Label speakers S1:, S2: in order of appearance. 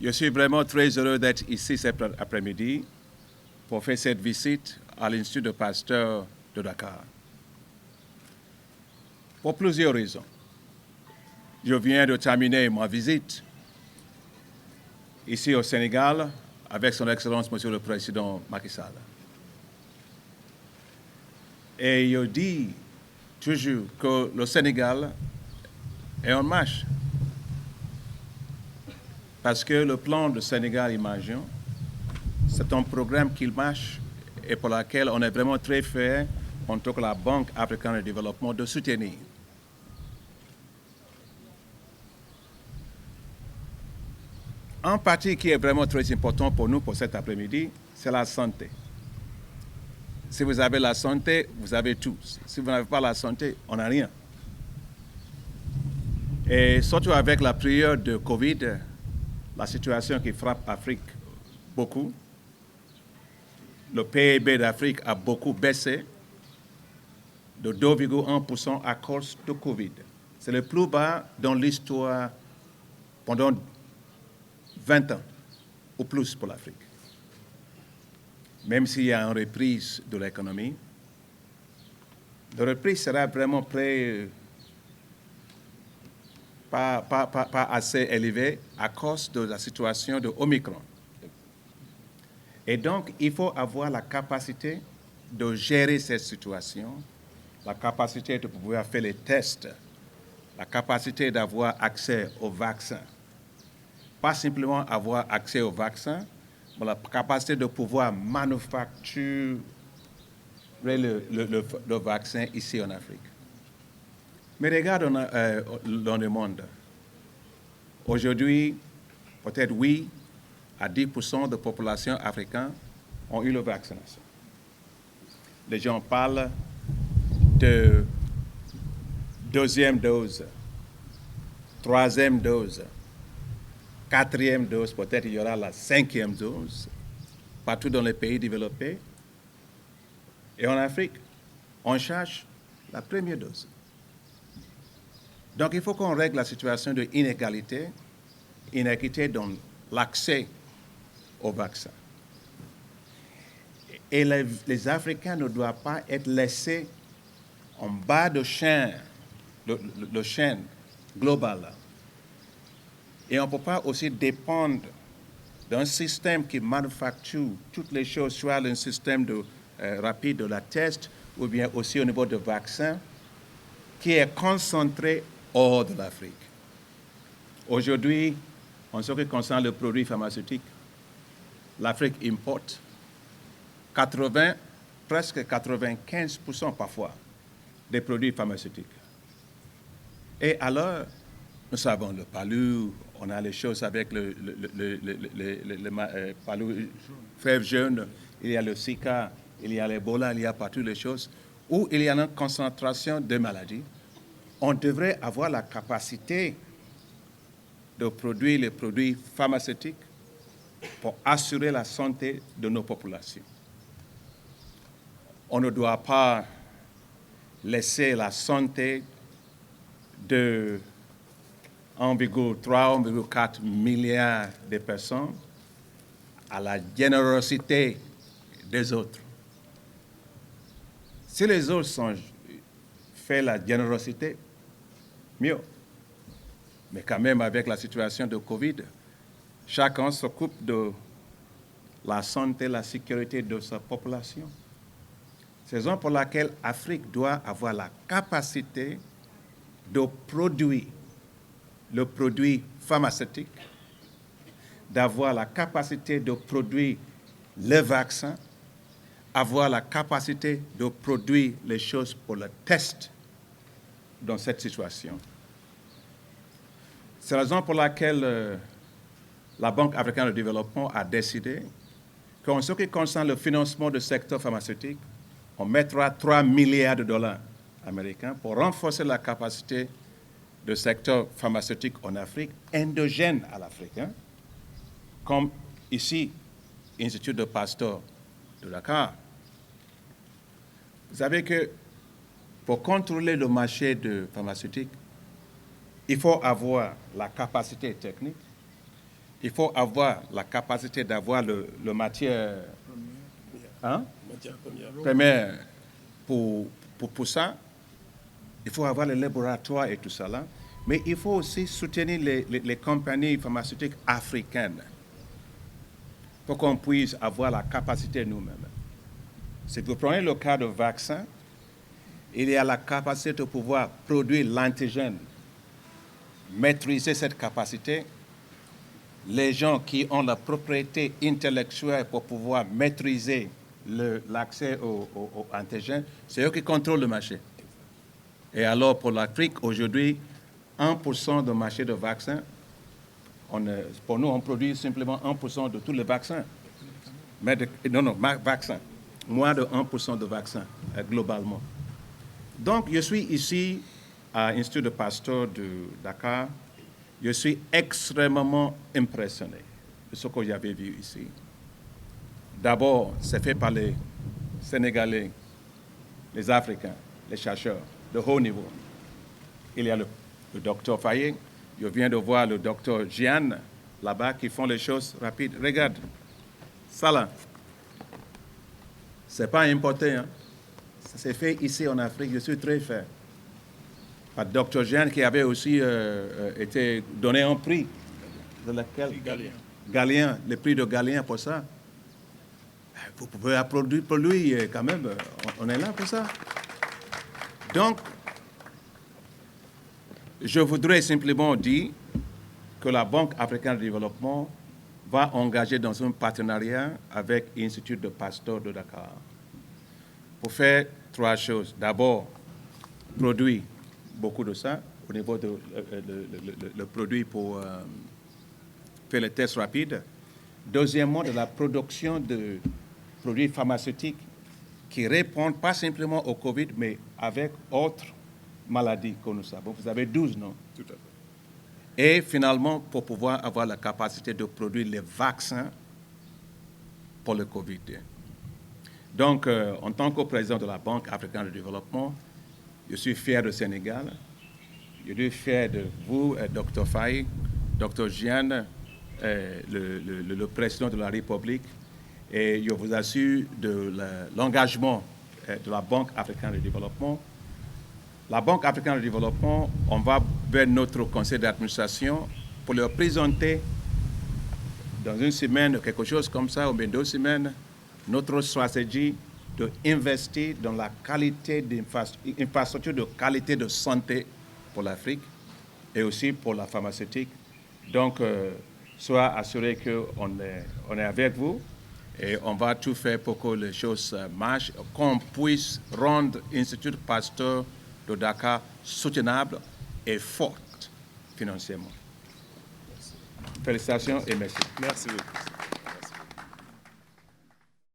S1: Je suis vraiment très heureux d'être ici cet après-midi pour faire cette visite à l'Institut de Pasteur de Dakar. Pour plusieurs raisons. Je viens de terminer ma visite ici au Sénégal avec son Excellence, Monsieur le Président Macky Sall. Et je dis toujours que le Sénégal est en marche. Parce que le plan du Sénégal Imagine, c'est un programme qui marche et pour lequel on est vraiment très fiers, en tant que la Banque africaine de développement, de soutenir. Un partie qui est vraiment très important pour nous pour cet après-midi, c'est la santé. Si vous avez la santé, vous avez tout. Si vous n'avez pas la santé, on n'a rien. Et surtout avec la période de Covid, la situation qui frappe l'Afrique beaucoup, le PIB d'Afrique a beaucoup baissé de 2,1% à cause de Covid. C'est le plus bas dans l'histoire pendant 20 ans ou plus pour l'Afrique. Même s'il y a une reprise de l'économie, la reprise sera vraiment pas assez élevée à cause de la situation de Omicron. Et donc, il faut avoir la capacité de gérer cette situation, la capacité de pouvoir faire les tests, la capacité d'avoir accès aux vaccins. Pas simplement avoir accès aux vaccins, mais la capacité de pouvoir manufacturer le vaccin ici en Afrique. Mais regarde dans le monde. Aujourd'hui, peut-être 8 à 10% de la population africaine ont eu la vaccination. Les gens parlent de deuxième dose, troisième dose, quatrième dose, peut-être il y aura la cinquième dose, partout dans les pays développés. Et en Afrique, on cherche la première dose. Donc il faut qu'on règle la situation de inéquité dans l'accès au vaccin. Et les Africains ne doivent pas être laissés en bas de chaîne, le chaîne globale. Et on ne peut pas aussi dépendre d'un système qui manufacture toutes les choses, soit un système rapide de la test, ou bien aussi au niveau de vaccins, qui est concentré hors de l'Afrique. Aujourd'hui, en ce qui concerne le produit pharmaceutique, l'Afrique importe presque 95% parfois des produits pharmaceutiques. Et alors, nous savons le palu, on a les choses avec le palu, fève jaune, il y a le Zika, il y a l'Ebola, il y a partout les choses où il y a une concentration de maladies. On devrait avoir la capacité de produire les produits pharmaceutiques pour assurer la santé de nos populations. On ne doit pas laisser la santé de 1,3-1,4 milliard de personnes à la générosité des autres. Si les autres font la générosité, mieux. Mais quand même, avec la situation de Covid, chacun s'occupe de la santé, la sécurité de sa population. C'est la raison pour laquelle l'Afrique doit avoir la capacité de produire le produit pharmaceutique, d'avoir la capacité de produire le vaccin, avoir la capacité de produire les choses pour le test dans cette situation. C'est la raison pour laquelle la Banque africaine de développement a décidé qu'en ce qui concerne le financement du secteur pharmaceutique, on mettra 3 milliards de dollars américains pour renforcer la capacité du secteur pharmaceutique en Afrique, endogène à l'Afrique, comme ici, l'Institut de Pasteur de Dakar. Vous savez que pour contrôler le marché de pharmaceutique, il faut avoir la capacité technique, il faut avoir la capacité d'avoir le matière, première pour ça. Il faut avoir les laboratoires et tout ça là. Mais il faut aussi soutenir les compagnies pharmaceutiques africaines pour qu'on puisse avoir la capacité nous-mêmes. Si vous prenez le cas de vaccin, il y a la capacité de pouvoir produire l'antigène, maîtriser cette capacité. Les gens qui ont la propriété intellectuelle pour pouvoir maîtriser l'accès au antigène, c'est eux qui contrôlent le marché. Et alors, pour l'Afrique, aujourd'hui, 1% du marché de vaccins, pour nous, on produit simplement 1% de tous les vaccins. Mais vaccins. Moins de 1% de vaccins, globalement. Donc, je suis ici à l'Institut de Pasteur de Dakar. Je suis extrêmement impressionné de ce que j'avais vu ici. D'abord, c'est fait par les Sénégalais, les Africains, les chercheurs de haut niveau. Il y a le docteur Faye, je viens de voir le docteur Jeanne là-bas qui font les choses rapides. Regarde, ça là, c'est pas importé. Hein? Ça s'est fait ici en Afrique, je suis très fier. Par le docteur Jeanne qui avait aussi été donné un prix. De laquelle Galien, le prix de Galien pour ça. Vous pouvez applaudir pour lui quand même, on est là pour ça. Donc, je voudrais simplement dire que la Banque africaine de développement va engager dans un partenariat avec l'Institut de Pasteur de Dakar pour faire 3 choses. D'abord, produire beaucoup de ça au niveau de le produit pour faire les tests rapides. Deuxièmement, de la production de produits pharmaceutiques qui répondent pas simplement au Covid, mais avec autres maladies que nous savons. Vous avez 12, non?
S2: Tout à fait.
S1: Et finalement, pour pouvoir avoir la capacité de produire les vaccins pour le Covid. Donc, en tant que président de la Banque africaine de développement, je suis fier du Sénégal. Je suis fier de vous, Dr Faye, Dr Jeanne, le président de la République. Et je vous assure de l'engagement de la Banque africaine de développement. La Banque africaine de développement, on va vers notre conseil d'administration pour leur présenter dans une semaine, quelque chose comme ça, ou bien 2 semaines, notre stratégie d'investir dans la qualité d'infrastructure de qualité de santé pour l'Afrique et aussi pour la pharmaceutique. Donc, soyez assurés qu'on est avec vous. Et on va tout faire pour que les choses marchent, qu'on puisse rendre l'Institut Pasteur de Dakar soutenable et forte financièrement. Félicitations et merci.
S2: Merci beaucoup.